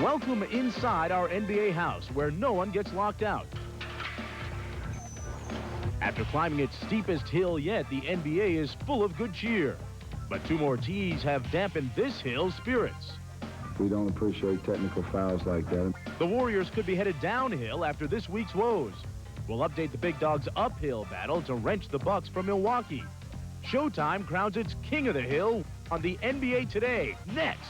Welcome inside our NBA house where no one gets locked out. After climbing its steepest hill yet, the NBA is full of good cheer. But two more tees have dampened this hill's spirits. We don't appreciate technical fouls like that. The Warriors could be headed downhill after this week's woes. We'll update the Big Dogs' uphill battle to wrench the Bucks from Milwaukee. Showtime crowns its King of the Hill on the NBA Today, next.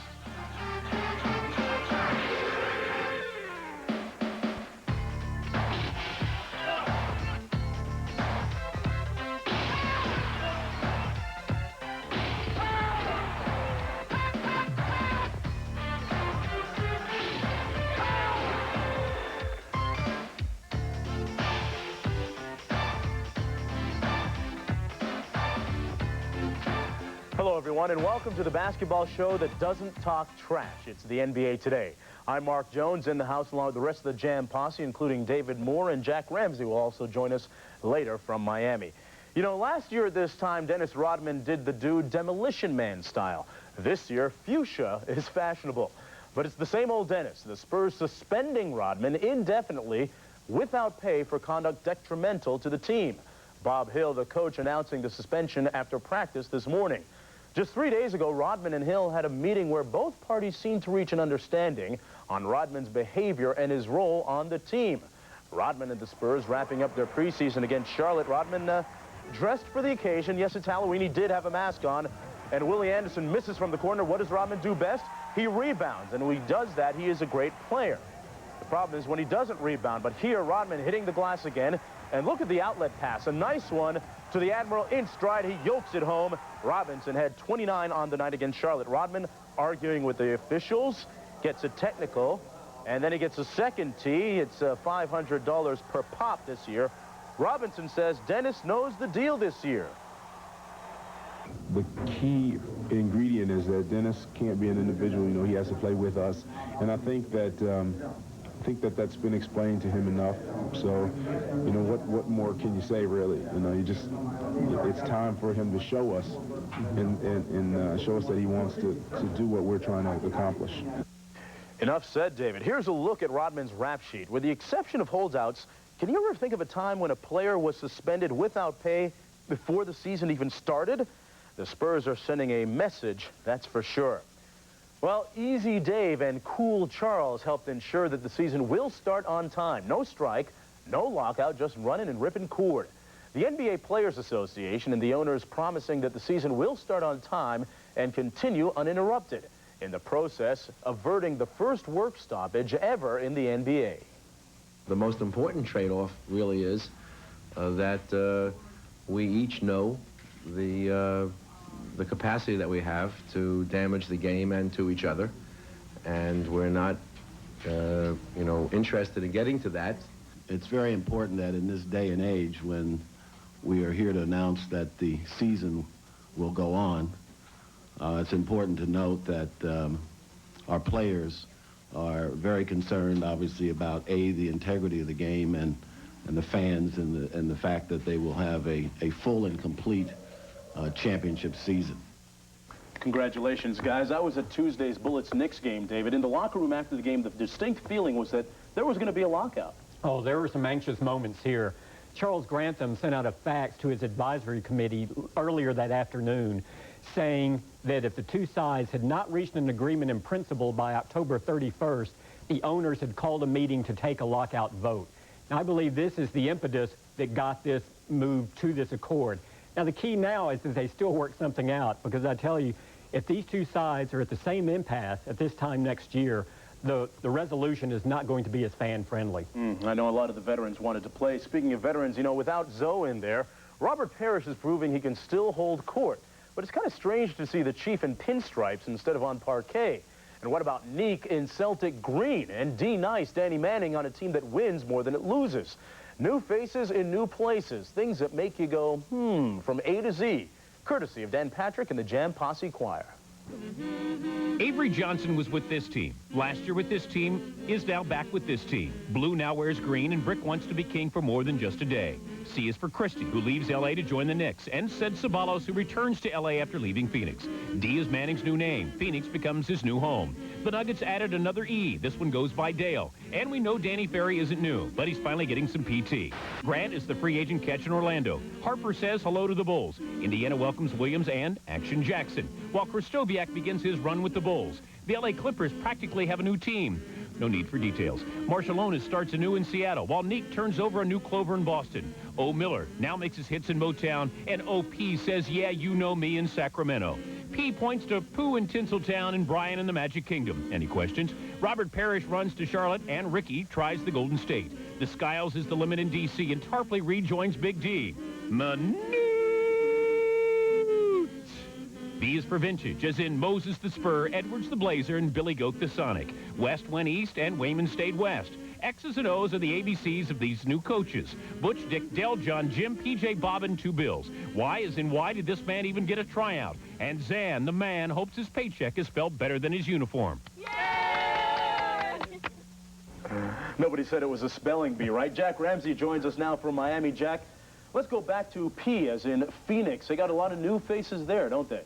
Hello, everyone, and welcome to the basketball show that doesn't talk trash. It's the NBA Today. I'm Mark Jones in the house along with the rest of the Jam Posse, including David Moore, and Jack Ramsey will also join us later from Miami. You know, last year at this time, Dennis Rodman did the dude Demolition Man style. This year, fuchsia is fashionable. But it's the same old Dennis. The Spurs suspending Rodman indefinitely without pay for conduct detrimental to the team. Bob Hill, the coach, announcing the suspension after practice this morning. Just 3 days ago, Rodman and Hill had a meeting where both parties seemed to reach an understanding on Rodman's behavior and his role on the team. Rodman and the Spurs wrapping up their preseason against Charlotte. Rodman dressed for the occasion. Yes, it's Halloween. He did have a mask on. And Willie Anderson misses from the corner. What does Rodman do best? He rebounds. And when he does that, he is a great player. The problem is when he doesn't rebound. But here, Rodman hitting the glass again. And look at the outlet pass. A nice one to the Admiral in stride. He yokes it home. Robinson had 29 on the night against Charlotte. Rodman arguing with the officials, gets a technical, and then he gets a second tee. It's $500 per pop this year. Robinson says Dennis knows the deal this year. The key ingredient is that Dennis can't be an individual. You know, he has to play with us. And I think that that's been explained to him enough. So, you know, what more can you say, really? You know, it's time for him to show us and show us that he wants to do what we're trying to accomplish. Enough said, David. Here's a look at Rodman's rap sheet. With the exception of holdouts, can you ever think of a time when a player was suspended without pay before the season even started? The Spurs are sending a message, that's for sure. Well, Easy Dave and Cool Charles helped ensure that the season will start on time. No strike, no lockout, just running and ripping cord. The NBA Players Association and the owners promising that the season will start on time and continue uninterrupted. In the process, averting the first work stoppage ever in the NBA. The most important trade-off really is that we each know the capacity that we have to damage the game and to each other, and we're not, you know, interested in getting to that. It's very important that in this day and age, when we are here to announce that the season will go on, it's important to note that our players are very concerned, obviously, about the integrity of the game and the fans and the fact that they will have a full and complete championship season. Congratulations, guys. I was at Tuesday's Bullets-Knicks game, David. In the locker room after the game, the distinct feeling was that there was going to be a lockout. Oh, there were some anxious moments here. Charles Grantham sent out a fax to his advisory committee earlier that afternoon saying that if the two sides had not reached an agreement in principle by October 31st, the owners had called a meeting to take a lockout vote. Now, I believe this is the impetus that got this move to this accord. Now, the key now is that they still work something out, because I tell you, if these two sides are at the same impasse at this time next year, the resolution is not going to be as fan-friendly. I know a lot of the veterans wanted to play. Speaking of veterans, you know, without Zoe in there, Robert Parrish is proving he can still hold court. But it's kind of strange to see the Chief in pinstripes instead of on parquet. And what about Neek in Celtic green and D. Nice, Danny Manning, on a team that wins more than it loses? New faces in new places, things that make you go, from A to Z, courtesy of Dan Patrick and the Jam Posse Choir. Avery Johnson was with this team. Last year with this team, is now back with this team. Blue now wears green, and Brick wants to be king for more than just a day. C is for Christie, who leaves L.A. to join the Knicks. N said Ceballos, who returns to L.A. after leaving Phoenix. D is Manning's new name. Phoenix becomes his new home. The Nuggets added another E. This one goes by Dale. And we know Danny Ferry isn't new, but he's finally getting some PT. Grant is the free agent catch in Orlando. Harper says hello to the Bulls. Indiana welcomes Williams and Action Jackson, while Krzysztofiak begins his run with the Bulls. The L.A. Clippers practically have a new team. No need for details. Marciulionis starts anew in Seattle, while Neek turns over a new clover in Boston. O. Miller now makes his hits in Motown, and O.P. says, yeah, you know me in Sacramento. P points to Pooh in Tinseltown and Brian in the Magic Kingdom. Any questions? Robert Parrish runs to Charlotte, and Ricky tries the Golden State. The Skiles is the limit in D.C., and Tarpley rejoins Big D. B is for vintage, as in Moses the Spur, Edwards the Blazer, and Billy Goat the Sonic. West went east, and Wayman stayed west. X's and O's are the ABCs of these new coaches. Butch, Dick, Del, John, Jim, PJ, Bob, and 2 Bills. Y is in why did this man even get a tryout? And Zan, the man, hopes his paycheck is spelled better than his uniform. Nobody said it was a spelling bee, right? Jack Ramsey joins us now from Miami. Jack, let's go back to P, as in Phoenix. They got a lot of new faces there, don't they?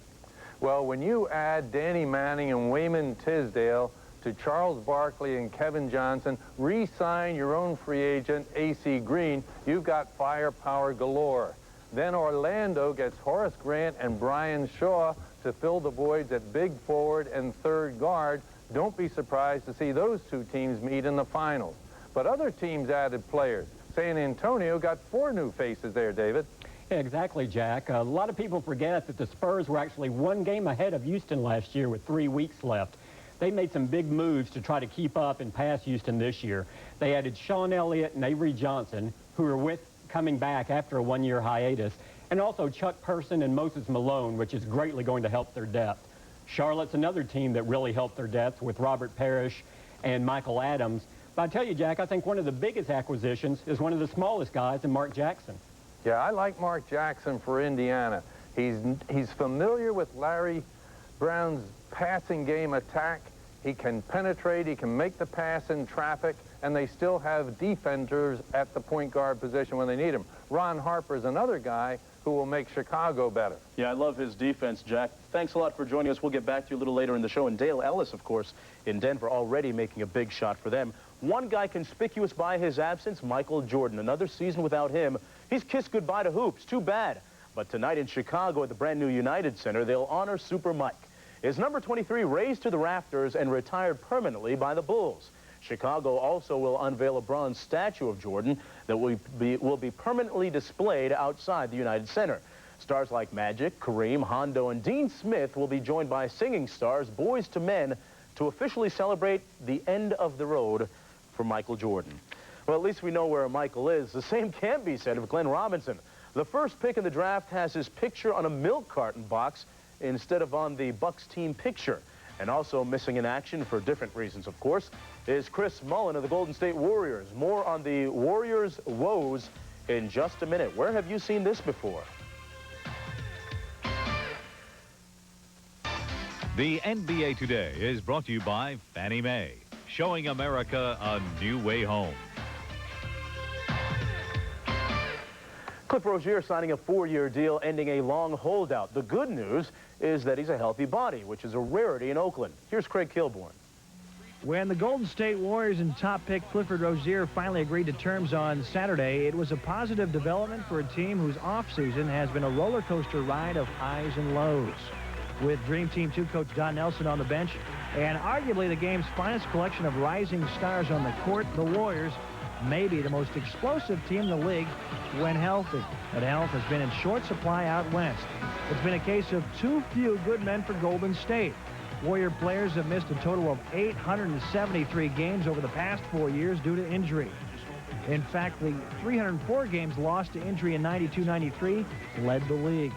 Well, when you add Danny Manning and Wayman Tisdale to Charles Barkley and Kevin Johnson, re-sign your own free agent, A.C. Green, you've got firepower galore. Then Orlando gets Horace Grant and Brian Shaw to fill the voids at big forward and third guard. Don't be surprised to see those two teams meet in the finals. But other teams added players. San Antonio got 4 new faces there, David. Yeah, exactly, Jack. A lot of people forget that the Spurs were actually 1 game ahead of Houston last year with 3 weeks left. They made some big moves to try to keep up and pass Houston this year. They added Sean Elliott and Avery Johnson, who are coming back after a 1-year hiatus, and also Chuck Person and Moses Malone, which is greatly going to help their depth. Charlotte's another team that really helped their depth with Robert Parrish and Michael Adams. But I tell you, Jack, I think one of the biggest acquisitions is one of the smallest guys in Mark Jackson. Yeah, I like Mark Jackson for Indiana. He's familiar with Larry Brown's passing game attack. He can penetrate, he can make the pass in traffic, and they still have defenders at the point guard position when they need him. Ron Harper's another guy who will make Chicago better. Yeah, I love his defense, Jack. Thanks a lot for joining us. We'll get back to you a little later in the show. And Dale Ellis, of course, in Denver, already making a big shot for them. One guy conspicuous by his absence, Michael Jordan. Another season without him. He's kissed goodbye to hoops. Too bad. But tonight in Chicago at the brand new United Center, they'll honor Super Mike. Is number 23 raised to the rafters and retired permanently by the Bulls. Chicago also will unveil a bronze statue of Jordan that will be permanently displayed outside the United Center. Stars like Magic, Kareem, Hondo, and Dean Smith will be joined by singing stars, Boys to Men, to officially celebrate the end of the road for Michael Jordan. Well, at least we know where Michael is. The same can't be said of Glenn Robinson. The first pick in the draft has his picture on a milk carton box instead of on the Bucks team picture. And also missing in action for different reasons, of course, is Chris Mullin of the Golden State Warriors. More on the Warriors' woes in just a minute. Where have you seen this before? The NBA Today is brought to you by Fannie Mae, showing America a new way home. Cliff Rozier signing a 4-year deal, ending a long holdout. The good news is that he's a healthy body, which is a rarity in Oakland. Here's Craig Kilborn. When the Golden State Warriors and top pick Clifford Rozier finally agreed to terms on Saturday, it was a positive development for a team whose offseason has been a roller coaster ride of highs and lows. With Dream Team 2 coach Don Nelson on the bench and arguably the game's finest collection of rising stars on the court, the Warriors may be the most explosive team in the league when healthy. But health has been in short supply out west. It's been a case of too few good men for Golden State. Warrior players have missed a total of 873 games over the past 4 years due to injury. In fact, the 304 games lost to injury in 92-93 led the league.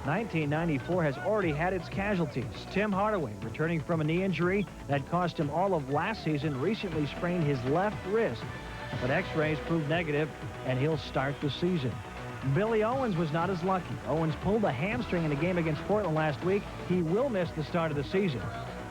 1994 has already had its casualties. Tim Hardaway, returning from a knee injury that cost him all of last season, recently sprained his left wrist. But x-rays proved negative, and he'll start the season. Billy Owens was not as lucky. Owens pulled a hamstring in a game against Portland last week. He will miss the start of the season.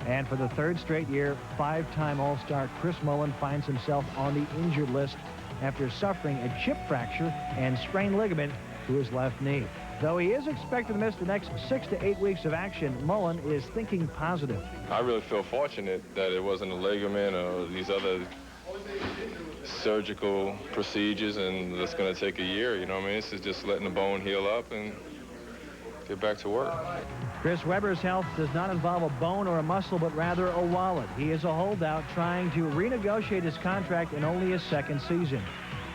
And for the 3rd straight year, 5-time All-Star Chris Mullin finds himself on the injured list after suffering a chip fracture and sprained ligament to his left knee. Though he is expected to miss the next 6 to 8 weeks of action, Mullen is thinking positive. I really feel fortunate that it wasn't a ligament or these other surgical procedures, and it's going to take a year. You know what I mean? This is just letting the bone heal up and get back to work. Chris Webber's health does not involve a bone or a muscle, but rather a wallet. He is a holdout trying to renegotiate his contract in only his second season.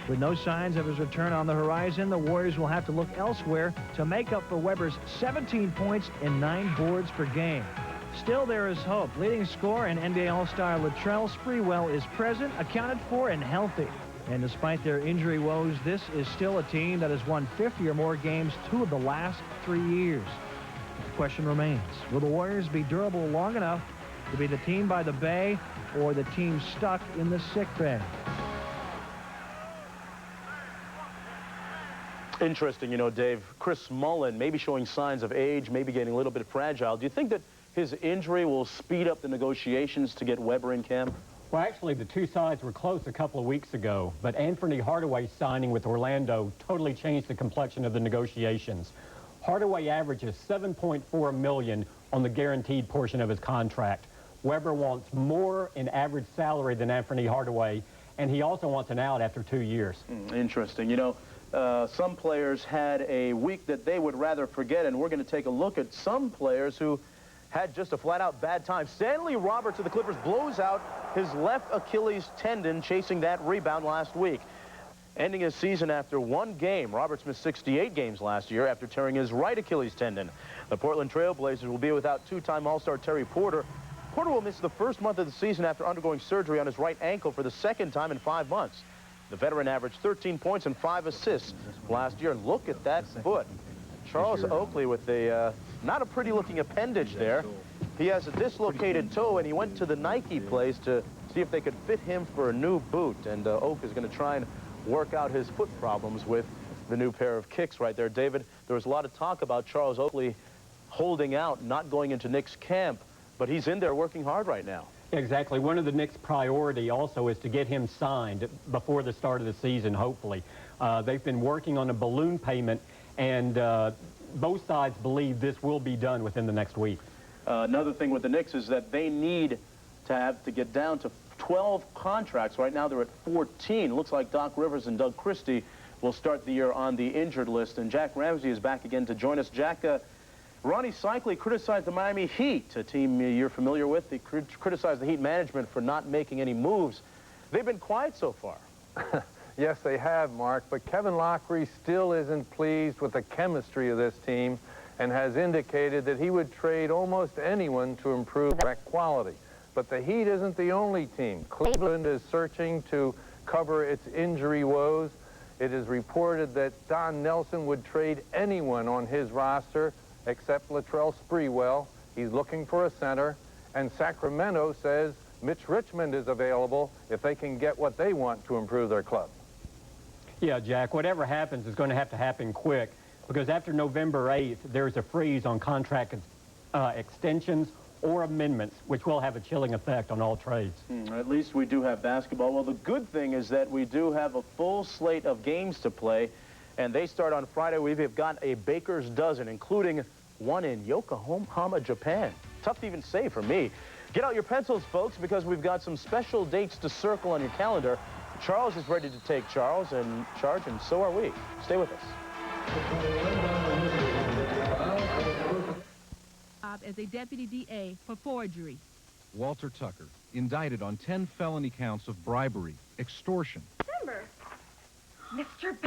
With no signs of his return on the horizon, the Warriors will have to look elsewhere to make up for Webber's 17 points and 9 boards per game. Still, there is hope. Leading scorer and NBA All-Star Latrell Sprewell is present, accounted for, and healthy. And despite their injury woes, this is still a team that has won 50 or more games 2 of the last 3 years. The question remains, will the Warriors be durable long enough to be the team by the bay or the team stuck in the sick bay? Interesting, you know, Dave. Chris Mullen maybe showing signs of age, maybe getting a little bit fragile. Do you think that his injury will speed up the negotiations to get Webber in camp? Well, actually, the two sides were close a couple of weeks ago, but Anthony Hardaway's signing with Orlando totally changed the complexion of the negotiations. Hardaway averages $7.4 million on the guaranteed portion of his contract. Webber wants more in average salary than Anthony Hardaway, and he also wants an out after 2 years. Interesting. You know, some players had a week that they would rather forget, and we're going to take a look at some players who had just a flat-out bad time. Stanley Roberts of the Clippers blows out his left Achilles tendon chasing that rebound last week. Ending his season after 1 game. Roberts missed 68 games last year after tearing his right Achilles tendon. The Portland Trail Blazers will be without 2-time All-Star Terry Porter. Porter will miss the first month of the season after undergoing surgery on his right ankle for the second time in 5 months. The veteran averaged 13 points and 5 assists last year. And look at that foot. Charles Oakley with a not a pretty-looking appendage there. He has a dislocated toe, and he went to the Nike place to see if they could fit him for a new boot. And Oak is going to try and work out his foot problems with the new pair of kicks right there. David, there was a lot of talk about Charles Oakley holding out, not going into Knicks camp, but he's in there working hard right now. Exactly. One of the Knicks' priority also is to get him signed before the start of the season, hopefully. They've been working on a balloon payment, and both sides believe this will be done within the next week. Another thing with the Knicks is that they need to get down to 12 contracts. Right now they're at 14. Looks like Doc Rivers and Doug Christie will start the year on the injured list. And Jack Ramsey is back again to join us. Jack, Ronnie Cycli criticized the Miami Heat, a team you're familiar with. He criticized the Heat management for not making any moves. They've been quiet so far. Yes, they have, Mark, but Kevin Lockery still isn't pleased with the chemistry of this team and has indicated that he would trade almost anyone to improve that quality. But the Heat isn't the only team. Cleveland is searching to cover its injury woes. It is reported that Don Nelson would trade anyone on his roster except Latrell Sprewell. He's looking for a center. And Sacramento says Mitch Richmond is available if they can get what they want to improve their club. Yeah, Jack, whatever happens is going to have to happen quick, because after November 8th, there's a freeze on contract extensions or amendments, which will have a chilling effect on all trades. At least we do have basketball. Well, the good thing is that we do have a full slate of games to play, and they start on Friday. We've got a baker's dozen, including one in Yokohama, Japan. Tough to even say for me. Get out your pencils, folks, because we've got some special dates to circle on your calendar. Charles is ready to take charge, and so are we. Stay with us. As a deputy DA for forgery. Walter Tucker, indicted on 10 felony counts of bribery, extortion. Mr.